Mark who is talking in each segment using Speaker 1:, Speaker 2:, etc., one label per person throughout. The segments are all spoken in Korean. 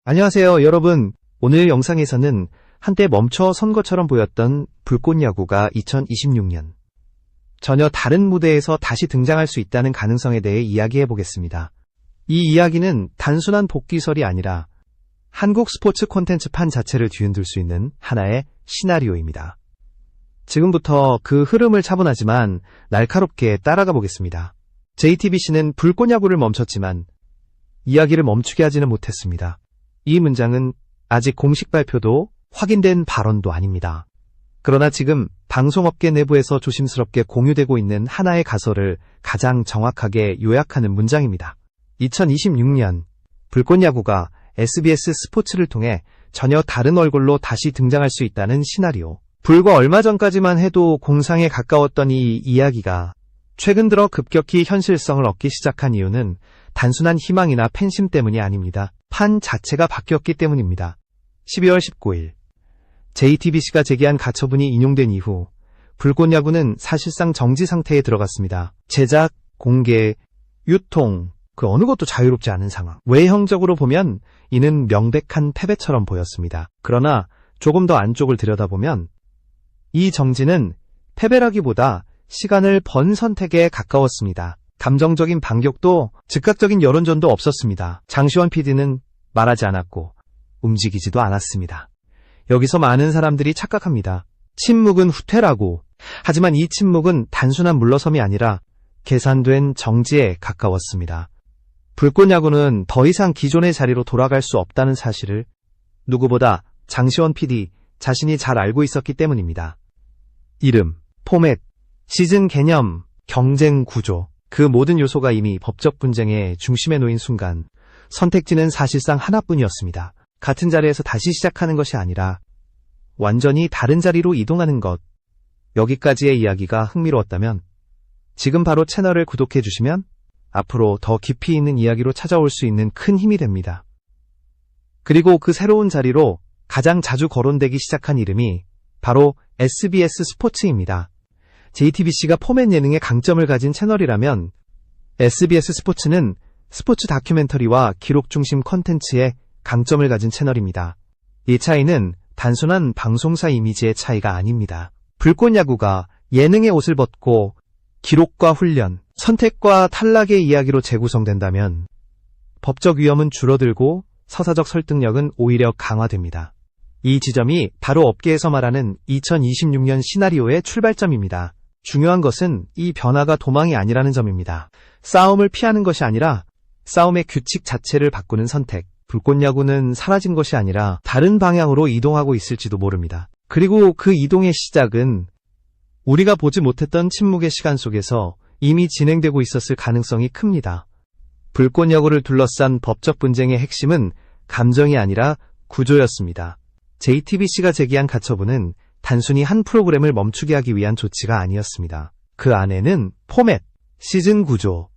Speaker 1: 안녕하세요, 여러분. 오늘 영상에서는 한때 멈춰선 것처럼 보였던 불꽃야구가 2026년 전혀 다른 무대에서 다시 등장할 수 있다는 가능성에 대해 이야기해 보겠습니다. 이 이야기는 단순한 복귀설이 아니라 한국 스포츠 콘텐츠판 자체를 뒤흔들 수 있는 하나의 시나리오입니다. 지금부터 그 흐름을 차분하지만 날카롭게 따라가 보겠습니다. JTBC는 불꽃야구를 멈췄지만 이야기를 멈추게 하지는 못했습니다. 이 문장은 아직 공식 발표도 확인된 발언도 아닙니다. 그러나 지금 방송업계 내부에서 조심스럽게 공유되고 있는 하나의 가설을 가장 정확하게 요약하는 문장입니다. 2026년 불꽃야구가 SBS 스포츠를 통해 전혀 다른 얼굴로 다시 등장할 수 있다는 시나리오. 불과 얼마 전까지만 해도 공상에 가까웠던 이 이야기가 최근 들어 급격히 현실성을 얻기 시작한 이유는 단순한 희망이나 팬심 때문이 아닙니다. 판 자체가 바뀌었기 때문입니다. 12월 19일 JTBC가 제기한 가처분이 인용된 이후 불꽃야구는 사실상 정지 상태에 들어갔습니다. 제작, 공개, 유통, 그 어느 것도 자유롭지 않은 상황. 외형적으로 보면 이는 명백한 패배처럼 보였습니다. 그러나 조금 더 안쪽을 들여다보면 이 정지는 패배라기보다 시간을 번 선택에 가까웠습니다. 감정적인 반격도 즉각적인 여론전도 없었습니다. 장시원 PD는 말하지 않았고 움직이지도 않았습니다. 여기서 많은 사람들이 착각합니다. 침묵은 후퇴라고. 하지만 이 침묵은 단순한 물러섬이 아니라 계산된 정지에 가까웠습니다. 불꽃야구는 더 이상 기존의 자리로 돌아갈 수 없다는 사실을 누구보다 장시원 PD 자신이 잘 알고 있었기 때문입니다. 이름, 포맷, 시즌 개념, 경쟁 구조, 그 모든 요소가 이미 법적 분쟁의 중심에 놓인 순간 선택지는 사실상 하나뿐이었습니다. 같은 자리에서 다시 시작하는 것이 아니라 완전히 다른 자리로 이동하는 것. 여기까지의 이야기가 흥미로웠다면 지금 바로 채널을 구독해 주시면 앞으로 더 깊이 있는 이야기로 찾아올 수 있는 큰 힘이 됩니다. 그리고 그 새로운 자리로 가장 자주 거론되기 시작한 이름이 바로 SBS 스포츠입니다. JTBC가 포맷 예능의 강점을 가진 채널이라면 SBS 스포츠는 스포츠 다큐멘터리와 기록 중심 콘텐츠의 강점을 가진 채널입니다. 이 차이는 단순한 방송사 이미지의 차이가 아닙니다. 불꽃야구가 예능의 옷을 벗고 기록과 훈련, 선택과 탈락의 이야기로 재구성된다면 법적 위험은 줄어들고 서사적 설득력은 오히려 강화됩니다. 이 지점이 바로 업계에서 말하는 2026년 시나리오의 출발점입니다. 중요한 것은 이 변화가 도망이 아니라는 점입니다. 싸움을 피하는 것이 아니라 싸움의 규칙 자체를 바꾸는 선택. 불꽃야구는 사라진 것이 아니라 다른 방향으로 이동하고 있을지도 모릅니다. 그리고 그 이동의 시작은 우리가 보지 못했던 침묵의 시간 속에서 이미 진행되고 있었을 가능성이 큽니다. 불꽃야구를 둘러싼 법적 분쟁의 핵심은 감정이 아니라 구조였습니다. JTBC가 제기한 가처분은 단순히 한 프로그램을 멈추게 하기 위한 조치가 아니었습니다. 그 안에는 포맷, 시즌 구조,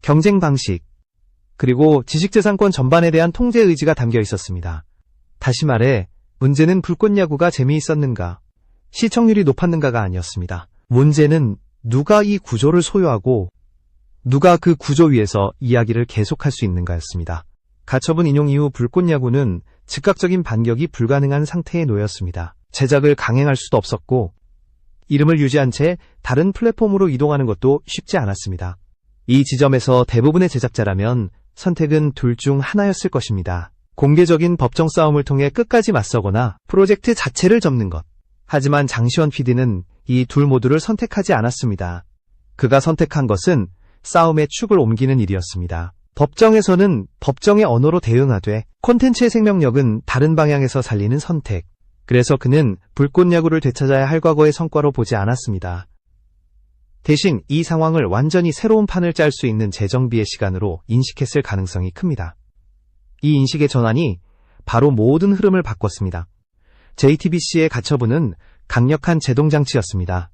Speaker 1: 경쟁 방식, 그리고 지식재산권 전반에 대한 통제 의지가 담겨 있었습니다. 다시 말해 문제는 불꽃야구가 재미있었는가, 시청률이 높았는가가 아니었습니다. 문제는 누가 이 구조를 소유하고 누가 그 구조 위에서 이야기를 계속할 수 있는가였습니다. 가처분 인용 이후 불꽃야구는 즉각적인 반격이 불가능한 상태에 놓였습니다. 제작을 강행할 수도 없었고 이름을 유지한 채 다른 플랫폼으로 이동하는 것도 쉽지 않았습니다. 이 지점에서 대부분의 제작자라면 선택은 둘 중 하나였을 것입니다. 공개적인 법정 싸움을 통해 끝까지 맞서거나 프로젝트 자체를 접는 것. 하지만 장시원 PD는 이 둘 모두를 선택하지 않았습니다. 그가 선택한 것은 싸움의 축을 옮기는 일이었습니다. 법정에서는 법정의 언어로 대응하되 콘텐츠의 생명력은 다른 방향에서 살리는 선택. 그래서 그는 불꽃야구를 되찾아야 할 과거의 성과로 보지 않았습니다. 대신 이 상황을 완전히 새로운 판을 짤 수 있는 재정비의 시간으로 인식했을 가능성이 큽니다. 이 인식의 전환이 바로 모든 흐름을 바꿨습니다. JTBC의 가처분은 강력한 제동장치였습니다.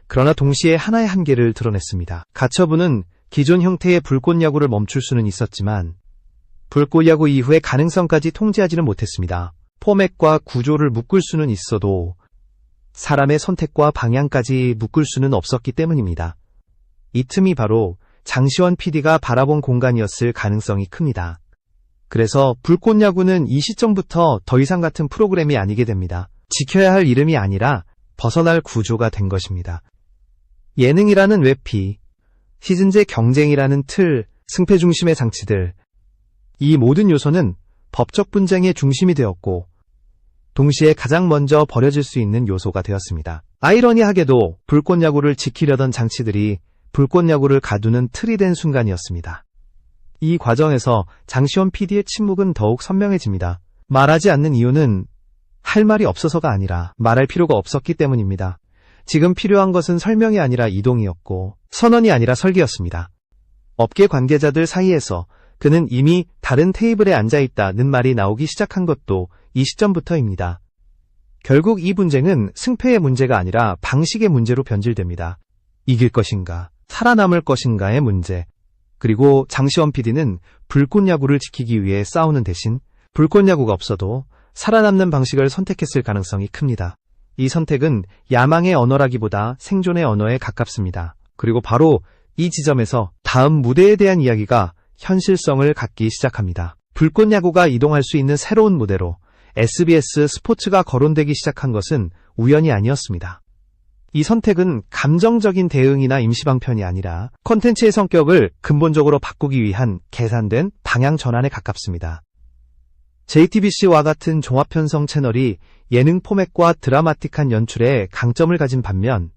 Speaker 1: 그러나 동시에 하나의 한계를 드러냈습니다. 가처분은 기존 형태의 불꽃야구를 멈출 수는 있었지만 불꽃야구 이후의 가능성까지 통제하지는 못했습니다. 포맷과 구조를 묶을 수는 있어도 사람의 선택과 방향까지 묶을 수는 없었기 때문입니다. 이 틈이 바로 장시원 PD가 바라본 공간이었을 가능성이 큽니다. 그래서 불꽃야구는 이 시점부터 더 이상 같은 프로그램이 아니게 됩니다. 지켜야 할 이름이 아니라 벗어날 구조가 된 것입니다. 예능이라는 외피, 시즌제 경쟁이라는 틀, 승패 중심의 장치들, 이 모든 요소는 법적 분쟁의 중심이 되었고 동시에 가장 먼저 버려질 수 있는 요소가 되었습니다. 아이러니하게도 불꽃야구를 지키려던 장치들이 불꽃야구를 가두는 틀이 된 순간이었습니다. 이 과정에서 장시원 PD의 침묵은 더욱 선명해집니다. 말하지 않는 이유는 할 말이 없어서가 아니라 말할 필요가 없었기 때문입니다. 지금 필요한 것은 설명이 아니라 이동이었고 선언이 아니라 설계였습니다. 업계 관계자들 사이에서 그는 이미 다른 테이블에 앉아있다는 말이 나오기 시작한 것도 이 시점부터입니다. 결국 이 분쟁은 승패의 문제가 아니라 방식의 문제로 변질됩니다. 이길 것인가, 살아남을 것인가의 문제. 그리고 장시원 PD는 불꽃야구를 지키기 위해 싸우는 대신 불꽃야구가 없어도 살아남는 방식을 선택했을 가능성이 큽니다. 이 선택은 야망의 언어라기보다 생존의 언어에 가깝습니다. 그리고 바로 이 지점에서 다음 무대에 대한 이야기가 현실성을 갖기 시작합니다. 불꽃야구가 이동할 수 있는 새로운 무대로 SBS 스포츠가 거론되기 시작한 것은 우연이 아니었습니다. 이 선택은 감정적인 대응이나 임시방편이 아니라 콘텐츠의 성격을 근본적으로 바꾸기 위한 계산된 방향 전환에 가깝습니다. JTBC와 같은 종합편성 채널이 예능 포맷과 드라마틱한 연출에 강점을 가진 반면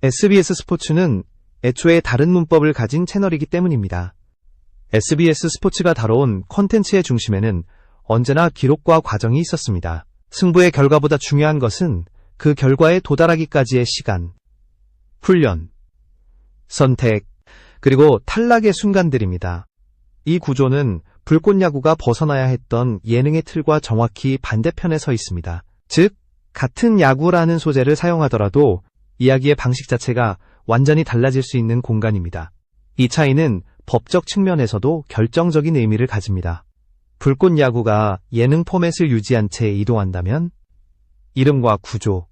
Speaker 1: SBS 스포츠는 애초에 다른 문법을 가진 채널이기 때문입니다. SBS 스포츠가 다뤄온 콘텐츠의 중심에는 언제나 기록과 과정이 있었습니다. 승부의 결과보다 중요한 것은 그 결과에 도달하기까지의 시간, 훈련, 선택, 그리고 탈락의 순간들입니다. 이 구조는 불꽃야구가 벗어나야 했던 예능의 틀과 정확히 반대편에 서 있습니다. 즉, 같은 야구라는 소재를 사용하더라도 이야기의 방식 자체가 완전히 달라질 수 있는 공간입니다. 이 차이는 법적 측면에서도 결정적인 의미를 가집니다. 불꽃야구가 예능 포맷을 유지한 채 이동한다면 이름과 구조,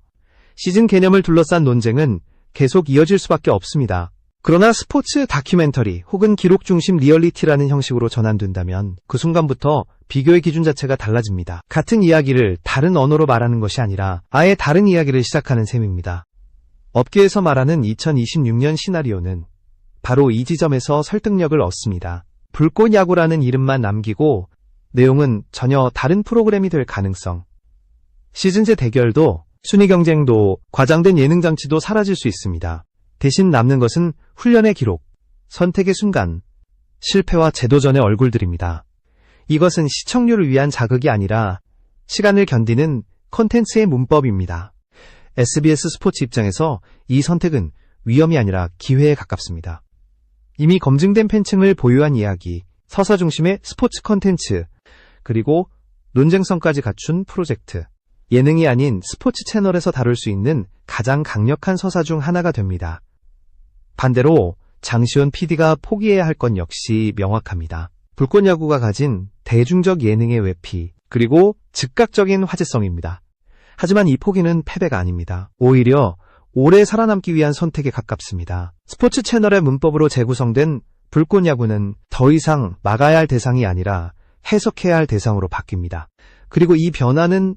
Speaker 1: 시즌 개념을 둘러싼 논쟁은 계속 이어질 수밖에 없습니다. 그러나 스포츠 다큐멘터리 혹은 기록 중심 리얼리티라는 형식으로 전환된다면 그 순간부터 비교의 기준 자체가 달라집니다. 같은 이야기를 다른 언어로 말하는 것이 아니라 아예 다른 이야기를 시작하는 셈입니다. 업계에서 말하는 2026년 시나리오는 바로 이 지점에서 설득력을 얻습니다. 불꽃야구라는 이름만 남기고 내용은 전혀 다른 프로그램이 될 가능성. 시즌제 대결도 순위 경쟁도 과장된 예능 장치도 사라질 수 있습니다. 대신 남는 것은 훈련의 기록, 선택의 순간, 실패와 재도전의 얼굴들입니다. 이것은 시청률을 위한 자극이 아니라 시간을 견디는 콘텐츠의 문법입니다. SBS 스포츠 입장에서 이 선택은 위험이 아니라 기회에 가깝습니다. 이미 검증된 팬층을 보유한 이야기, 서사 중심의 스포츠 콘텐츠, 그리고 논쟁성까지 갖춘 프로젝트. 예능이 아닌 스포츠 채널에서 다룰 수 있는 가장 강력한 서사 중 하나가 됩니다. 반대로 장시원 PD가 포기해야 할 건 역시 명확합니다. 불꽃야구가 가진 대중적 예능의 외피, 그리고 즉각적인 화제성입니다. 하지만 이 포기는 패배가 아닙니다. 오히려 오래 살아남기 위한 선택에 가깝습니다. 스포츠 채널의 문법으로 재구성된 불꽃야구는 더 이상 막아야 할 대상이 아니라 해석해야 할 대상으로 바뀝니다. 그리고 이 변화는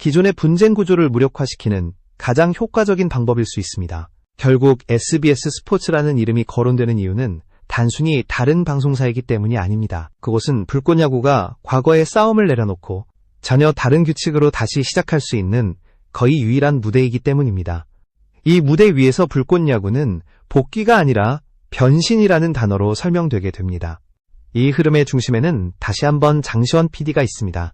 Speaker 1: 기존의 분쟁 구조를 무력화시키는 가장 효과적인 방법일 수 있습니다. 결국 SBS 스포츠라는 이름이 거론되는 이유는 단순히 다른 방송사이기 때문이 아닙니다. 그곳은 불꽃야구가 과거의 싸움을 내려놓고 전혀 다른 규칙으로 다시 시작할 수 있는 거의 유일한 무대이기 때문입니다. 이 무대 위에서 불꽃야구는 복귀가 아니라 변신이라는 단어로 설명되게 됩니다. 이 흐름의 중심에는 다시 한번 장시원 PD가 있습니다.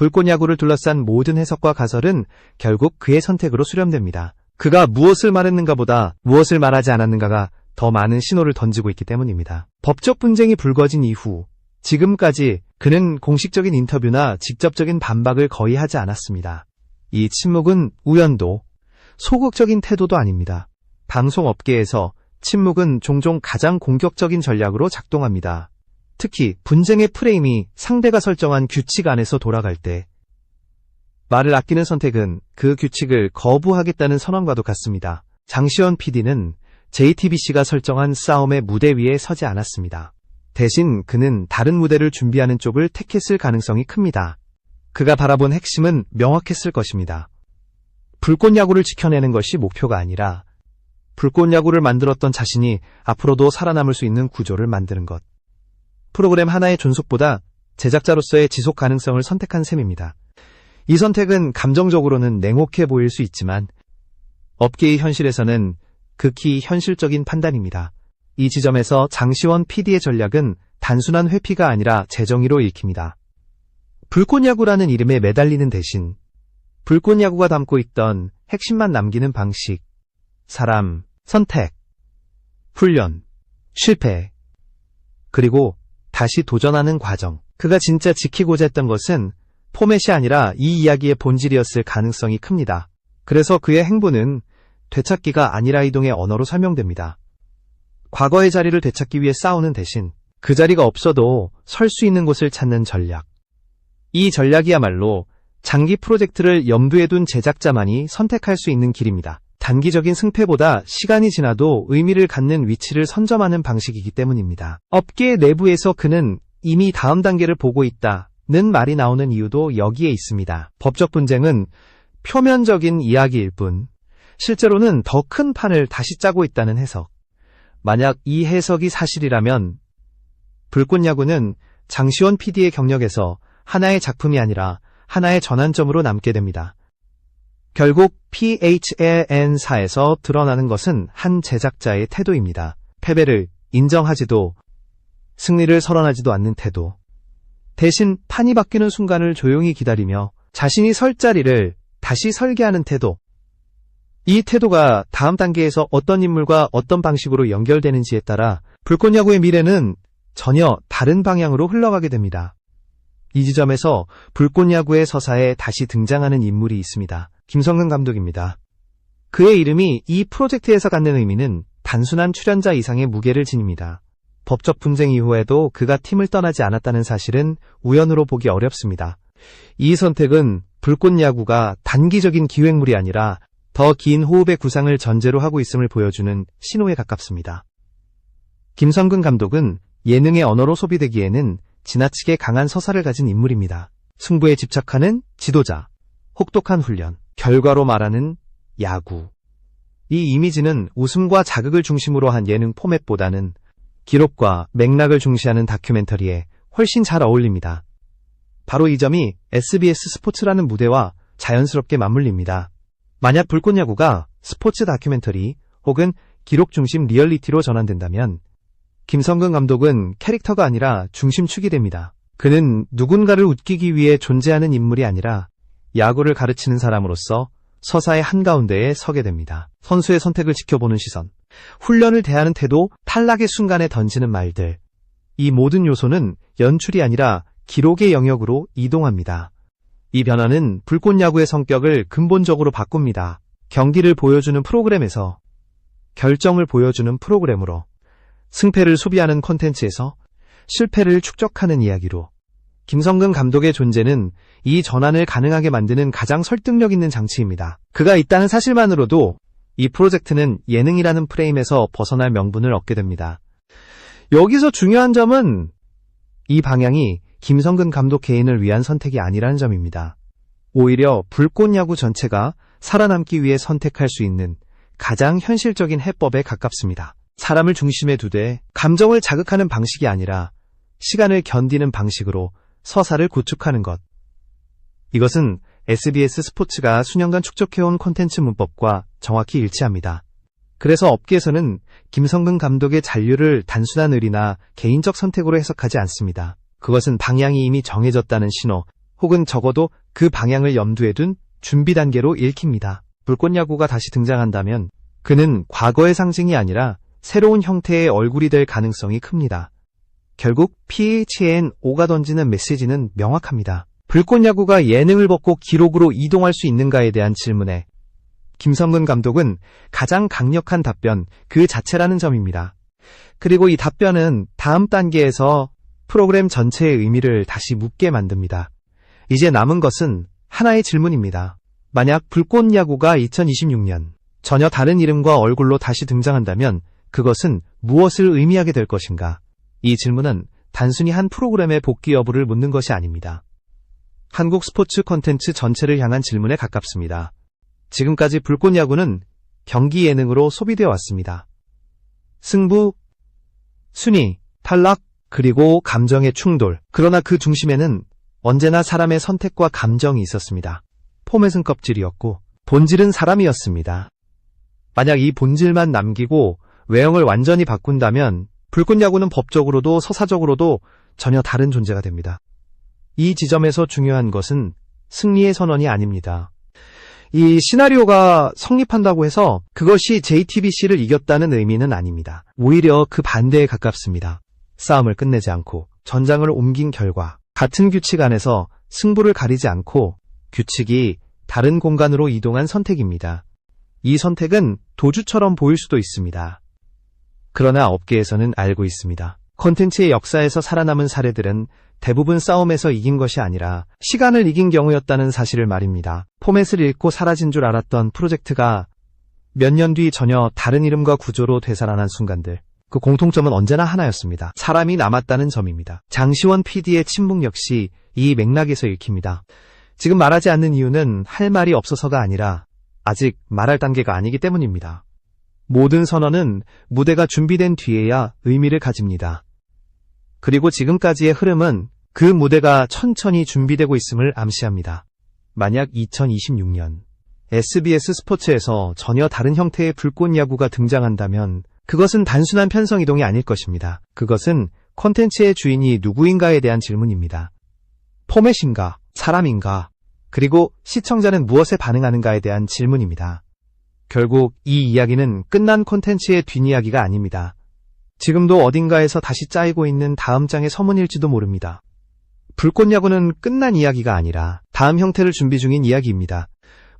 Speaker 1: 불꽃야구를 둘러싼 모든 해석과 가설은 결국 그의 선택으로 수렴됩니다. 그가 무엇을 말했는가보다 무엇을 말하지 않았는가가 더 많은 신호를 던지고 있기 때문입니다. 법적 분쟁이 불거진 이후 지금까지 그는 공식적인 인터뷰나 직접적인 반박을 거의 하지 않았습니다. 이 침묵은 우연도 소극적인 태도도 아닙니다. 방송업계에서 침묵은 종종 가장 공격적인 전략으로 작동합니다. 특히 분쟁의 프레임이 상대가 설정한 규칙 안에서 돌아갈 때 말을 아끼는 선택은 그 규칙을 거부하겠다는 선언과도 같습니다. 장시원 PD는 JTBC가 설정한 싸움의 무대 위에 서지 않았습니다. 대신 그는 다른 무대를 준비하는 쪽을 택했을 가능성이 큽니다. 그가 바라본 핵심은 명확했을 것입니다. 불꽃야구를 지켜내는 것이 목표가 아니라 불꽃야구를 만들었던 자신이 앞으로도 살아남을 수 있는 구조를 만드는 것. 프로그램 하나의 존속보다 제작자로서의 지속 가능성을 선택한 셈입니다. 이 선택은 감정적으로는 냉혹해 보일 수 있지만 업계의 현실에서는 극히 현실적인 판단입니다. 이 지점에서 장시원 PD의 전략은 단순한 회피가 아니라 재정의로 읽힙니다. 불꽃야구라는 이름에 매달리는 대신 불꽃야구가 담고 있던 핵심만 남기는 방식, 사람, 선택, 훈련, 실패, 그리고 다시 도전하는 과정. 그가 진짜 지키고자 했던 것은 포맷이 아니라 이 이야기의 본질이었을 가능성이 큽니다. 그래서 그의 행보는 되찾기가 아니라 이동의 언어로 설명됩니다. 과거의 자리를 되찾기 위해 싸우는 대신 그 자리가 없어도 설 수 있는 곳을 찾는 전략. 이 전략이야말로 장기 프로젝트를 염두에 둔 제작자만이 선택할 수 있는 길입니다. 단기적인 승패보다 시간이 지나도 의미를 갖는 위치를 선점하는 방식이기 때문입니다. 업계 내부에서 그는 이미 다음 단계를 보고 있다는 말이 나오는 이유도 여기에 있습니다. 법적 분쟁은 표면적인 이야기일 뿐 실제로는 더 큰 판을 다시 짜고 있다는 해석. 만약 이 해석이 사실이라면 불꽃야구는 장시원 PD의 경력에서 하나의 작품이 아니라 하나의 전환점으로 남게 됩니다. 결국 PHN사에서 드러나는 것은 한 제작자의 태도입니다. 패배를 인정하지도 승리를 선언하지도 않는 태도. 대신 판이 바뀌는 순간을 조용히 기다리며 자신이 설 자리를 다시 설계하는 태도. 이 태도가 다음 단계에서 어떤 인물과 어떤 방식으로 연결되는지에 따라 불꽃야구의 미래는 전혀 다른 방향으로 흘러가게 됩니다. 이 지점에서 불꽃야구의 서사에 다시 등장하는 인물이 있습니다. 김성근 감독입니다. 그의 이름이 이 프로젝트에서 갖는 의미는 단순한 출연자 이상의 무게를 지닙니다. 법적 분쟁 이후에도 그가 팀을 떠나지 않았다는 사실은 우연으로 보기 어렵습니다. 이 선택은 불꽃야구가 단기적인 기획물이 아니라 더 긴 호흡의 구상을 전제로 하고 있음을 보여주는 신호에 가깝습니다. 김성근 감독은 예능의 언어로 소비되기에는 지나치게 강한 서사를 가진 인물입니다. 승부에 집착하는 지도자, 혹독한 훈련, 결과로 말하는 야구. 이 이미지는 웃음과 자극을 중심으로 한 예능 포맷보다는 기록과 맥락을 중시하는 다큐멘터리에 훨씬 잘 어울립니다. 바로 이 점이 SBS 스포츠라는 무대와 자연스럽게 맞물립니다. 만약 불꽃야구가 스포츠 다큐멘터리 혹은 기록 중심 리얼리티로 전환된다면 김성근 감독은 캐릭터가 아니라 중심축이 됩니다. 그는 누군가를 웃기기 위해 존재하는 인물이 아니라 야구를 가르치는 사람으로서 서사의 한가운데에 서게 됩니다. 선수의 선택을 지켜보는 시선, 훈련을 대하는 태도, 탈락의 순간에 던지는 말들. 이 모든 요소는 연출이 아니라 기록의 영역으로 이동합니다. 이 변화는 불꽃야구의 성격을 근본적으로 바꿉니다. 경기를 보여주는 프로그램에서 결정을 보여주는 프로그램으로, 승패를 소비하는 콘텐츠에서 실패를 축적하는 이야기로. 김성근 감독의 존재는 이 전환을 가능하게 만드는 가장 설득력 있는 장치입니다. 그가 있다는 사실만으로도 이 프로젝트는 예능이라는 프레임에서 벗어날 명분을 얻게 됩니다. 여기서 중요한 점은 이 방향이 김성근 감독 개인을 위한 선택이 아니라는 점입니다. 오히려 불꽃야구 전체가 살아남기 위해 선택할 수 있는 가장 현실적인 해법에 가깝습니다. 사람을 중심에 두되 감정을 자극하는 방식이 아니라 시간을 견디는 방식으로 서사를 구축하는 것. 이것은 SBS 스포츠가 수년간 축적해온 콘텐츠 문법과 정확히 일치합니다. 그래서 업계에서는 김성근 감독의 잔류를 단순한 의리나 개인적 선택으로 해석하지 않습니다. 그것은 방향이 이미 정해졌다는 신호, 혹은 적어도 그 방향을 염두에 둔 준비 단계로 읽힙니다. 불꽃야구가 다시 등장한다면 그는 과거의 상징이 아니라 새로운 형태의 얼굴이 될 가능성이 큽니다. 결국 PHNO가 던지는 메시지는 명확합니다. 불꽃야구가 예능을 벗고 기록으로 이동할 수 있는가에 대한 질문에 김성근 감독은 가장 강력한 답변 그 자체라는 점입니다. 그리고 이 답변은 다음 단계에서 프로그램 전체의 의미를 다시 묻게 만듭니다. 이제 남은 것은 하나의 질문입니다. 만약 불꽃야구가 2026년 전혀 다른 이름과 얼굴로 다시 등장한다면 그것은 무엇을 의미하게 될 것인가? 이 질문은 단순히 한 프로그램의 복귀 여부를 묻는 것이 아닙니다. 한국 스포츠 콘텐츠 전체를 향한 질문에 가깝습니다. 지금까지 불꽃 야구는 경기 예능으로 소비되어 왔습니다. 승부, 순위, 탈락, 그리고 감정의 충돌. 그러나 그 중심에는 언제나 사람의 선택과 감정이 있었습니다. 포맷은 껍질이었고 본질은 사람이었습니다. 만약 이 본질만 남기고 외형을 완전히 바꾼다면 불꽃 야구는 법적으로도 서사적으로도 전혀 다른 존재가 됩니다. 이 지점에서 중요한 것은 승리의 선언이 아닙니다. 이 시나리오가 성립한다고 해서 그것이 JTBC를 이겼다는 의미는 아닙니다. 오히려 그 반대에 가깝습니다. 싸움을 끝내지 않고 전장을 옮긴 결과 같은 규칙 안에서 승부를 가리지 않고 규칙이 다른 공간으로 이동한 선택입니다. 이 선택은 도주처럼 보일 수도 있습니다. 그러나 업계에서는 알고 있습니다. 콘텐츠의 역사에서 살아남은 사례들은 대부분 싸움에서 이긴 것이 아니라 시간을 이긴 경우였다는 사실을 말입니다. 포맷을 잃고 사라진 줄 알았던 프로젝트가 몇 년 뒤 전혀 다른 이름과 구조로 되살아난 순간들. 그 공통점은 언제나 하나였습니다. 사람이 남았다는 점입니다. 장시원 PD의 침묵 역시 이 맥락에서 읽힙니다. 지금 말하지 않는 이유는 할 말이 없어서가 아니라 아직 말할 단계가 아니기 때문입니다. 모든 선언은 무대가 준비된 뒤에야 의미를 가집니다. 그리고 지금까지의 흐름은 그 무대가 천천히 준비되고 있음을 암시합니다. 만약 2026년 SBS 스포츠에서 전혀 다른 형태의 불꽃 야구가 등장한다면 그것은 단순한 편성 이동이 아닐 것입니다. 그것은 콘텐츠의 주인이 누구인가에 대한 질문입니다. 포맷인가? 사람인가? 그리고 시청자는 무엇에 반응하는가에 대한 질문입니다. 결국 이 이야기는 끝난 콘텐츠의 뒷이야기가 아닙니다. 지금도 어딘가에서 다시 짜이고 있는 다음 장의 서문일지도 모릅니다. 불꽃 야구는 끝난 이야기가 아니라 다음 형태를 준비 중인 이야기입니다.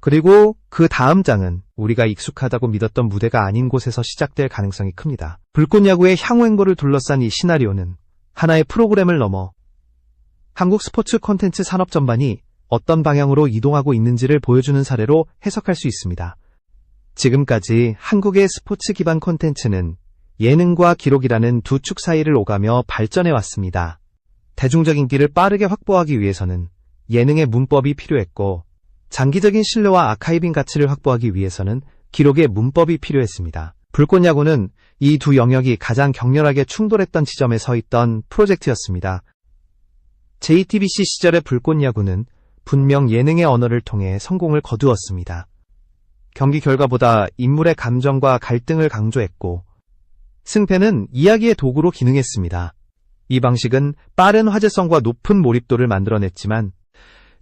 Speaker 1: 그리고 그 다음 장은 우리가 익숙하다고 믿었던 무대가 아닌 곳에서 시작될 가능성이 큽니다. 불꽃 야구의 향후 행보를 둘러싼 이 시나리오는 하나의 프로그램을 넘어 한국 스포츠 콘텐츠 산업 전반이 어떤 방향으로 이동하고 있는지를 보여주는 사례로 해석할 수 있습니다. 지금까지 한국의 스포츠 기반 콘텐츠는 예능과 기록이라는 두 축 사이를 오가며 발전해 왔습니다. 대중적 인기를 빠르게 확보하기 위해서는 예능의 문법이 필요했고 장기적인 신뢰와 아카이빙 가치를 확보하기 위해서는 기록의 문법이 필요했습니다. 불꽃 야구는 이 두 영역이 가장 격렬하게 충돌했던 지점에 서 있던 프로젝트였습니다. JTBC 시절의 불꽃 야구는 분명 예능의 언어를 통해 성공을 거두었습니다. 경기 결과보다 인물의 감정과 갈등을 강조했고 승패는 이야기의 도구로 기능했습니다. 이 방식은 빠른 화제성과 높은 몰입도를 만들어냈지만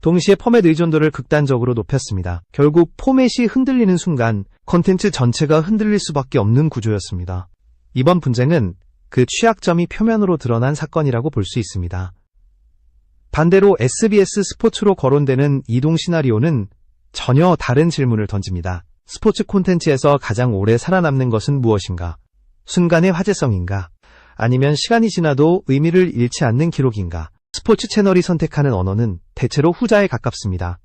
Speaker 1: 동시에 포맷 의존도를 극단적으로 높였습니다. 결국 포맷이 흔들리는 순간 콘텐츠 전체가 흔들릴 수밖에 없는 구조였습니다. 이번 분쟁은 그 취약점이 표면으로 드러난 사건이라고 볼 수 있습니다. 반대로 SBS 스포츠로 거론되는 이동 시나리오는 전혀 다른 질문을 던집니다. 스포츠 콘텐츠에서 가장 오래 살아남는 것은 무엇인가? 순간의 화제성인가? 아니면 시간이 지나도 의미를 잃지 않는 기록인가? 스포츠 채널이 선택하는 언어는 대체로 후자에 가깝습니다.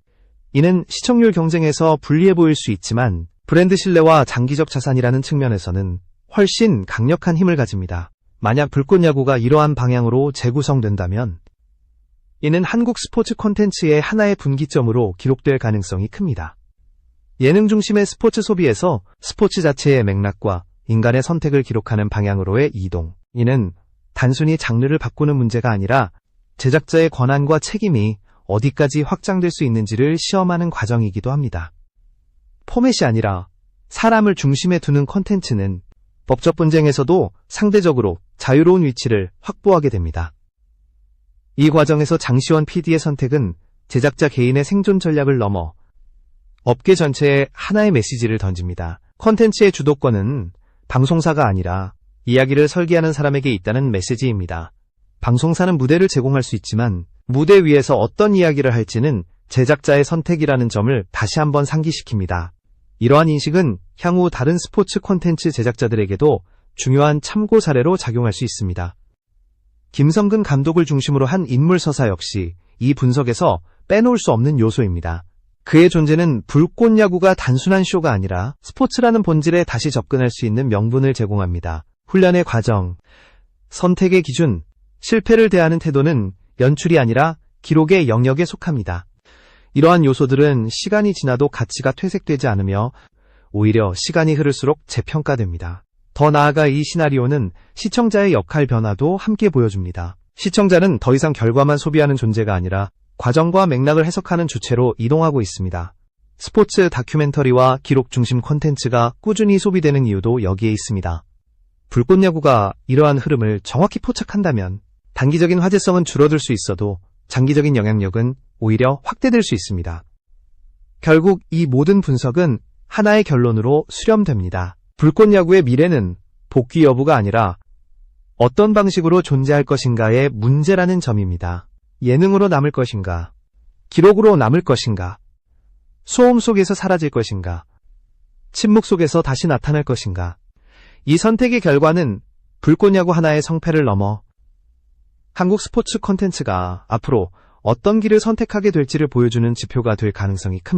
Speaker 1: 이는 시청률 경쟁에서 불리해 보일 수 있지만 브랜드 신뢰와 장기적 자산이라는 측면에서는 훨씬 강력한 힘을 가집니다. 만약 불꽃 야구가 이러한 방향으로 재구성된다면 이는 한국 스포츠 콘텐츠의 하나의 분기점으로 기록될 가능성이 큽니다. 예능 중심의 스포츠 소비에서 스포츠 자체의 맥락과 인간의 선택을 기록하는 방향으로의 이동. 이는 단순히 장르를 바꾸는 문제가 아니라 제작자의 권한과 책임이 어디까지 확장될 수 있는지를 시험하는 과정이기도 합니다. 포맷이 아니라 사람을 중심에 두는 콘텐츠는 법적 분쟁에서도 상대적으로 자유로운 위치를 확보하게 됩니다. 이 과정에서 장시원 PD의 선택은 제작자 개인의 생존 전략을 넘어 업계 전체에 하나의 메시지를 던집니다. 콘텐츠의 주도권은 방송사가 아니라 이야기를 설계하는 사람에게 있다는 메시지입니다. 방송사는 무대를 제공할 수 있지만 무대 위에서 어떤 이야기를 할지는 제작자의 선택이라는 점을 다시 한번 상기시킵니다. 이러한 인식은 향후 다른 스포츠 콘텐츠 제작자들에게도 중요한 참고 사례로 작용할 수 있습니다. 김성근 감독을 중심으로 한 인물 서사 역시 이 분석에서 빼놓을 수 없는 요소입니다. 그의 존재는 불꽃 야구가 단순한 쇼가 아니라 스포츠라는 본질에 다시 접근할 수 있는 명분을 제공합니다. 훈련의 과정, 선택의 기준, 실패를 대하는 태도는 연출이 아니라 기록의 영역에 속합니다. 이러한 요소들은 시간이 지나도 가치가 퇴색되지 않으며 오히려 시간이 흐를수록 재평가됩니다. 더 나아가 이 시나리오는 시청자의 역할 변화도 함께 보여줍니다. 시청자는 더 이상 결과만 소비하는 존재가 아니라 과정과 맥락을 해석하는 주체로 이동하고 있습니다. 스포츠 다큐멘터리와 기록 중심 콘텐츠가 꾸준히 소비되는 이유도 여기에 있습니다. 불꽃야구가 이러한 흐름을 정확히 포착한다면 단기적인 화제성은 줄어들 수 있어도 장기적인 영향력은 오히려 확대될 수 있습니다. 결국 이 모든 분석은 하나의 결론으로 수렴됩니다. 불꽃야구의 미래는 복귀 여부가 아니라 어떤 방식으로 존재할 것인가의 문제라는 점입니다. 예능으로 남을 것인가? 기록으로 남을 것인가? 소음 속에서 사라질 것인가? 침묵 속에서 다시 나타날 것인가? 이 선택의 결과는 불꽃야구 하나의 성패를 넘어 한국 스포츠 콘텐츠가 앞으로 어떤 길을 선택하게 될지를 보여주는 지표가 될 가능성이 큽니다.